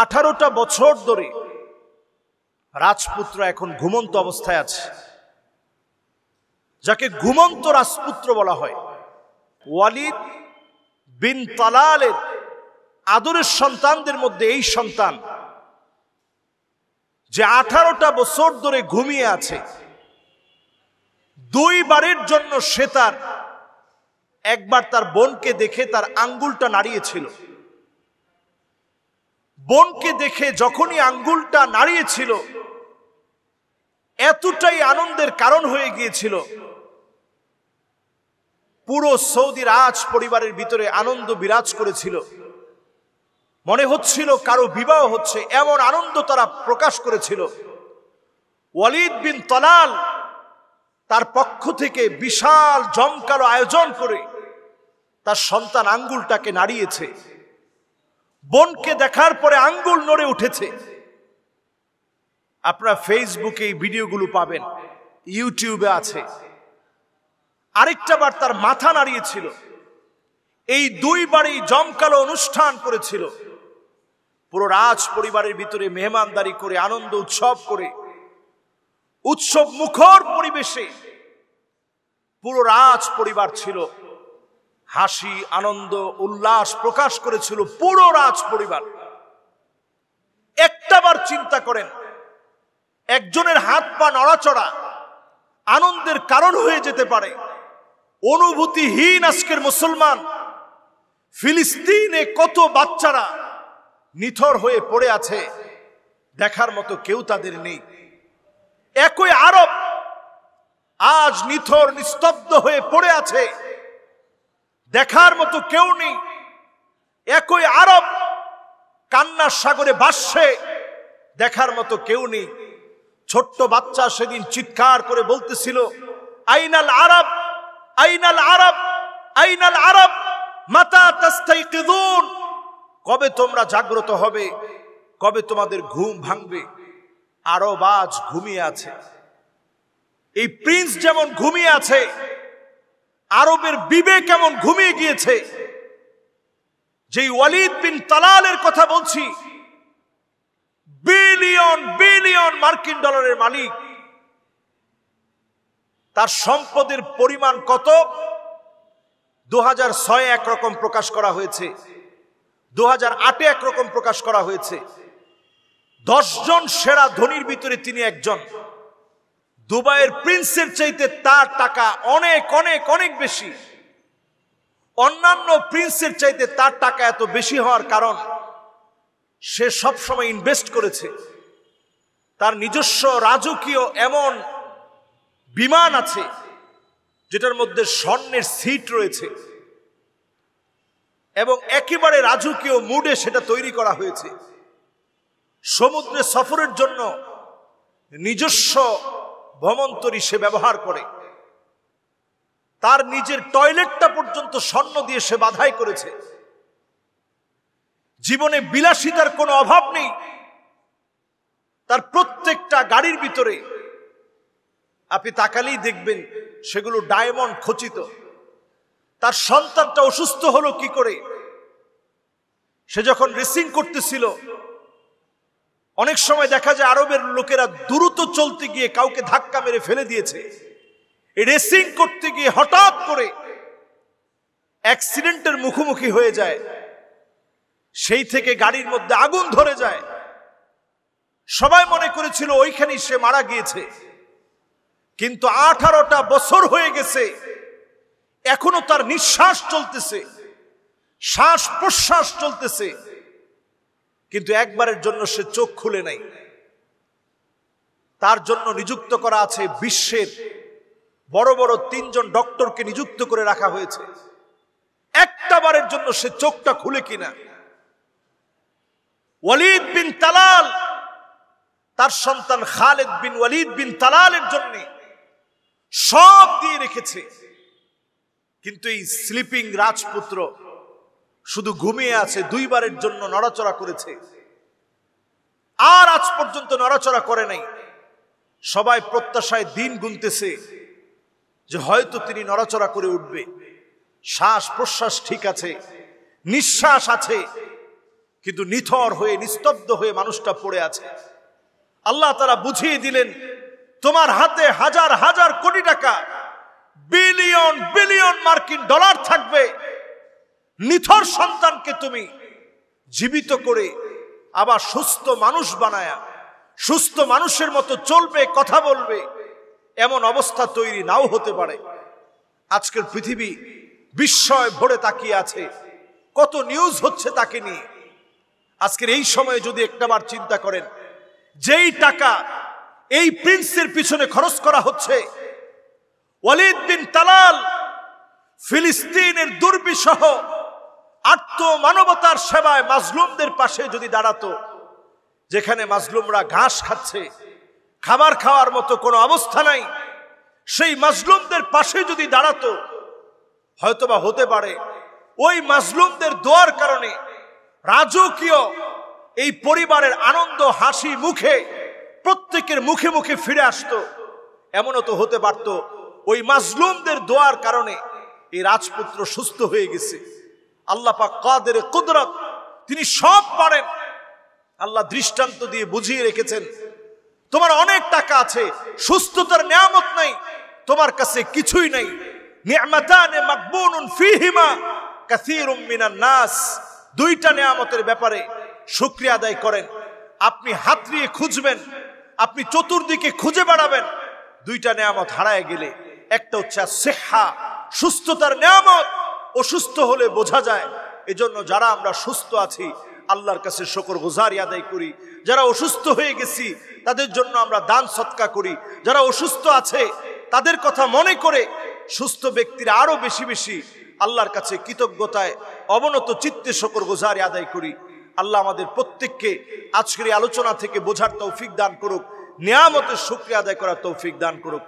18টা বছর ধরে রাজপুত্র এখন ঘুমন্ত অবস্থায় আছে, যাকে ঘুমন্ত রাজপুত্র বলা হয়। ওয়ালিদ বিন তালালের আদরের সন্তানদের মধ্যে এই সন্তান যে 18টা বছর ধরে ঘুমিয়ে আছে। 2 বারের জন্য সে একবার তার বোনকে দেখে তার আঙ্গুলটা নাড়িয়েছিল। বোনকে দেখে যখনই আঙ্গুলটা নাড়িয়েছিল, এতটাই আনন্দের কারণ হয়ে গিয়েছিল, পুরো সৌদি রাজ পরিবারের ভিতরে আনন্দ বিরাজ করেছিল। মনে হচ্ছিল কারো বিবাহ হচ্ছে, এমন আনন্দ তারা প্রকাশ করেছিল। ওয়ালিদ বিন তালাল তার পক্ষ থেকে বিশাল জমকালো আয়োজন করে তার সন্তান আঙ্গুলটাকে নাড়িয়েছে। বোনকে দেখার পরে আঙ্গুল নড়ে উঠেছে। আপনারা ফেসবুকে এই ভিডিওগুলো পাবেন, ইউটিউবে আছে। আরেকটা বার তার মাথা নাড়িয়েছিল। এই 2 বারই জমকালো অনুষ্ঠান করেছিল। পুরো রাজ পরিবারের ভিতরে মেহমানদারি করে, আনন্দ উৎসব করে, উৎসব মুখর পরিবেশে পুরো রাজ পরিবার ছিল। হাসি, আনন্দ, উল্লাস প্রকাশ করেছিল পুরো রাজ পরিবার। একটাবার চিন্তা করেন, একজনের হাত পা নড়াচড়া আনন্দের কারণ হয়ে যেতে পারে। অনুভূতিহীন আজকের মুসলমান। ফিলিস্তিনে কত বাচ্চারা নিথর হয়ে পড়ে আছে, দেখার মতো কেউ তাদের নেই। একই আরব আজ নিথর নিস্তব্ধ হয়ে পড়ে আছে, দেখার মতো কেউ নেই। একই আরব কান্নার সাগরে ভাসছে, দেখার মতো কেউ নেই। ছোট্ট বাচ্চা সেদিন চিৎকার করে বলতেছিল, আইনাল আরব, আইনাল আরব, আইনাল আরব, মাতা তাস্তাইকিযুন। কবে তোমরা জাগ্রত হবে, কবে তোমাদের ঘুম ভাঙবে? আরব আজ ঘুমিয়ে আছে। এই প্রিন্স যেমন ঘুমিয়ে আছে, আরবের বিবেক কেমন ঘুমিয়ে গিয়েছে। যেই ওয়ালিদ বিন তালালের কথা বলছি, বিলিয়ন বিলিয়ন মার্কিন ডলারের মালিক, তার সম্পদের পরিমাণ কত? 2006 একরকম প্রকাশ করা হয়েছে, 2008 একরকম প্রকাশ করা হয়েছে। 10 জন সেরা ধনীর ভিতরে তিনি একজন। দুবাইয়ের প্রিন্সের চাইতে তার টাকা অনেক অনেক অনেক বেশি। অন্যান্য প্রিন্সের চাইতে তার টাকা এত বেশি হওয়ার কারণ, সে সব সময় ইনভেস্ট করেছে। তার নিজস্ব রাজকীয় এমন বিমান আছে যেটার মধ্যে স্বর্ণের সিট রয়েছে এবং একেবারে রাজকীয় মুডে সেটা তৈরি করা হয়েছে। সমুদ্রে সফরের জন্য নিজস্ব ভ্রমণতরী সে ব্যবহার করে। তার নিজের টয়লেটটা পর্যন্ত স্বর্ণ দিয়ে সে বাধাই করেছে। জীবনে বিলাসিতার কোনো অভাব নেই। তার প্রত্যেকটা গাড়ির ভিতরে আপনি তাকালেই দেখবেন সেগুলো ডায়মন্ড খচিত। তার সন্তানটা অসুস্থ হলো কি করে? সে যখন রেসিং করতেছিল, অনেক সময় দেখা যায় আরবের লোকেরা দ্রুত চলতে গিয়ে কাউকে ধাক্কা মেরে ফেলে দিয়েছে। এই রেসিং করতে গিয়ে হঠাৎ করে অ্যাক্সিডেন্টের মুখোমুখি হয়ে যায়। সেই থেকে গাড়ির মধ্যে আগুন ধরে যায়। সবাই মনে করেছিল ওইখানেই সে মারা গিয়েছে, কিন্তু 18টা বছর হয়ে গেছে, এখনো তার নিঃশ্বাস চলতেছে, শ্বাস প্রশ্বাস চলতেছে, কিন্তু একবারের জন্য সে চোখ খুলে নাই। তার জন্য নিযুক্ত করা আছে বিশ্বের বড় বড় 3 জন ডক্টরকে নিযুক্ত করে রাখা হয়েছে, একটা বারের জন্য সে চোখটা খুলে কিনা। ওয়ালিদ বিন তালাল তার সন্তান খালিদ বিন ওয়ালিদ বিন তালালের জন্য সব দিয়ে রেখেছে, কিন্তু এই স্লিপিং রাজপুত্র শুধু ঘুমিয়ে আছে। 2 বারের জন্য নড়াচড়া করেছে, আর আজ পর্যন্ত নড়াচড়া করে নাই। সবাই প্রত্যাশায় দিন গুনতেছে যে হয়তো তিনি নড়াচড়া করে উঠবে। শ্বাস প্রশ্বাস ঠিক আছে, নিঃশ্বাস আছে, কিন্তু নিথর হয়ে নিস্তব্ধ হয়ে মানুষটা পড়ে আছে। আল্লাহ তাআলা বুঝিয়ে দিলেন, তোমার হাতে হাজার হাজার কোটি টাকা, বিলিয়ন বিলিয়ন মার্কিন ডলার থাকবে, নিথর সন্তানকে তুমি জীবিত করে আবার সুস্থ মানুষ বানায়া সুস্থ মানুষের মতো চলবে, কথা বলবে, এমন অবস্থা তৈরি নাও হতে পারে। আজকের পৃথিবী বিস্ময় ভরে তাকিয়ে আছে, কত নিউজ হচ্ছে তাকে নিয়ে। আজকের এই সময়ে যদি একটাবার চিন্তা করেন, যেই টাকা এই প্রিন্সের পিছনে খরচ করা হচ্ছে, ওয়ালিদ বিন তালাল ফিলিস্তিনের দুর্বিষহ আত্ম মানবতার সেবায় মাজলুমদের পাশে যদি দাঁড়াতো, যেখানে মাজলুমরা ঘাস খাচ্ছে, খাবার খাওয়ার মতো কোনো অবস্থা নাই, সেই মাজলুমদের পাশে যদি দাঁড়াতো, হয়তোবা হতে পারে ওই মাজলুমদের দোয়ার কারণে রাজকীয় এই পরিবারের আনন্দ হাসি মুখে প্রত্যেকের মুখে মুখে ফিরে আসতো। এমনও তো হতে পারত ওই মাজলুমদের দোয়ার কারণে এই রাজপুত্র সুস্থ হয়ে গেছে। আল্লাহ পাক কাদের কুদরত, তিনি সব পারেন। আল্লাহ দৃষ্টান্ত দিয়ে বুঝিয়ে রেখেছেন, তোমার অনেক টাকা আছে, সুস্থতার নিয়ামত নাই, তোমার কাছে কিছুই নাই। নি'মাতানে মাকবুনুন ফীহিমা কাসীরুম মিনান নাস, দুইটা নিয়ামতের ব্যাপারে শুকরিয়া আদায় করেন। আপনি হাতড়িয়ে খুঁজবেন, আপনি চতুর্দিকে খুঁজে বেড়াবেন, দুইটা নিয়ামত হারায় গেলে একটা হচ্ছে সিহা, সুস্থতার নিয়ামত। অসুস্থ হলে বোঝা যায়। এজন্য যারা আমরা সুস্থ আছি আল্লাহর কাছে শুকরগুজারি আদায় করি। যারা অসুস্থ হয়ে গেছি তাদের জন্য আমরা দান সদকা করি। যারা অসুস্থ আছে তাদের কথা মনে করে সুস্থ ব্যক্তিরা আরো বেশি বেশি আল্লাহর কাছে কৃতজ্ঞতায় অবনত চিত্তে শুকরগুজারি আদায় করি। আল্লাহ আমাদের প্রত্যেককে আজকের এই আলোচনা থেকে বোঝার তৌফিক দান করুক, নিয়ামতের শুকরিয়া আদায় করার তৌফিক দান করুক।